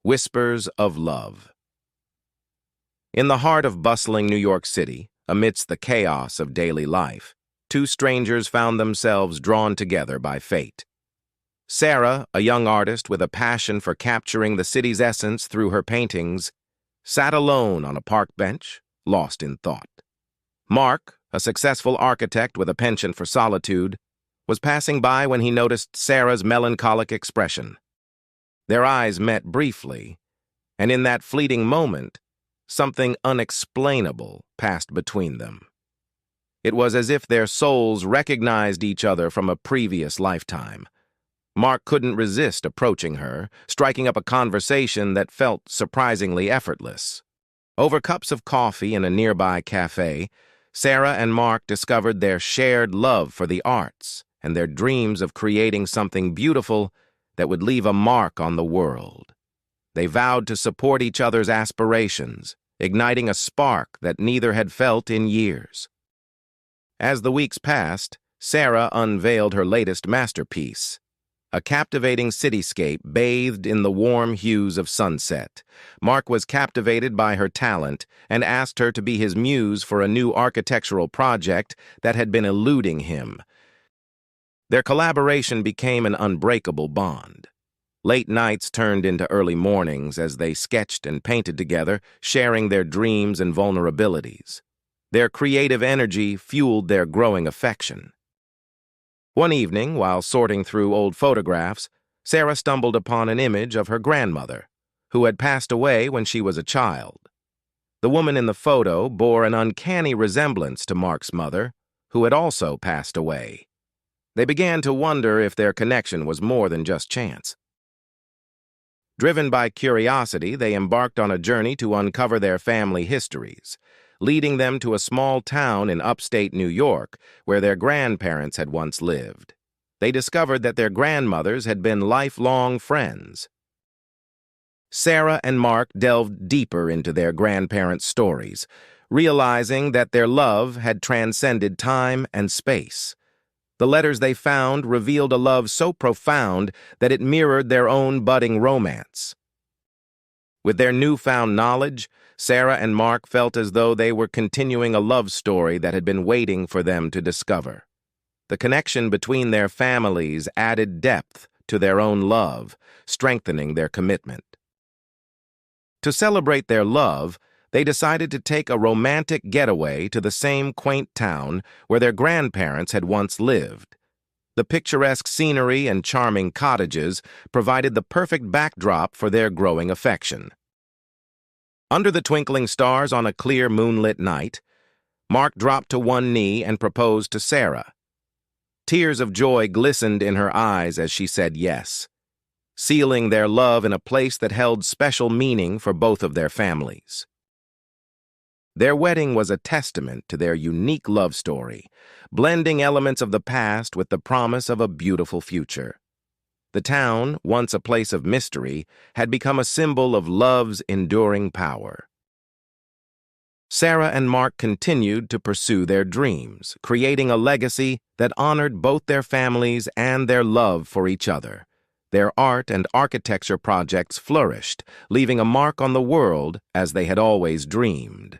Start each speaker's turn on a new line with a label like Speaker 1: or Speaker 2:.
Speaker 1: Whispers of Love. In the heart of bustling New York City, amidst the chaos of daily life, two strangers found themselves drawn together by fate. Sarah, a young artist with a passion for capturing the city's essence through her paintings, sat alone on a park bench, lost in thought. Mark, a successful architect with a penchant for solitude, was passing by when he noticed Sarah's melancholic expression. Their eyes met briefly, and in that fleeting moment, something unexplainable passed between them. It was as if their souls recognized each other from a previous lifetime. Mark couldn't resist approaching her, striking up a conversation that felt surprisingly effortless. Over cups of coffee in a nearby cafe, Sarah and Mark discovered their shared love for the arts and their dreams of creating something beautiful that would leave a mark on the world. They vowed to support each other's aspirations, igniting a spark that neither had felt in years. As the weeks passed, Sarah unveiled her latest masterpiece, a captivating cityscape bathed in the warm hues of sunset. Mark was captivated by her talent and asked her to be his muse for a new architectural project that had been eluding him. Their collaboration became an unbreakable bond. Late nights turned into early mornings as they sketched and painted together, sharing their dreams and vulnerabilities. Their creative energy fueled their growing affection. One evening, while sorting through old photographs, Sarah stumbled upon an image of her grandmother, who had passed away when she was a child. The woman in the photo bore an uncanny resemblance to Mark's mother, who had also passed away. They began to wonder if their connection was more than just chance. Driven by curiosity, they embarked on a journey to uncover their family histories, leading them to a small town in upstate New York where their grandparents had once lived. They discovered that their grandmothers had been lifelong friends. Sarah and Mark delved deeper into their grandparents' stories, realizing that their love had transcended time and space. The letters they found revealed a love so profound that it mirrored their own budding romance. With their newfound knowledge, Sarah and Mark felt as though they were continuing a love story that had been waiting for them to discover. The connection between their families added depth to their own love, strengthening their commitment. To celebrate their love, they decided to take a romantic getaway to the same quaint town where their grandparents had once lived. The picturesque scenery and charming cottages provided the perfect backdrop for their growing affection. Under the twinkling stars on a clear moonlit night, Mark dropped to one knee and proposed to Sarah. Tears of joy glistened in her eyes as she said yes, sealing their love in a place that held special meaning for both of their families. Their wedding was a testament to their unique love story, blending elements of the past with the promise of a beautiful future. The town, once a place of mystery, had become a symbol of love's enduring power. Sarah and Mark continued to pursue their dreams, creating a legacy that honored both their families and their love for each other. Their art and architecture projects flourished, leaving a mark on the world as they had always dreamed.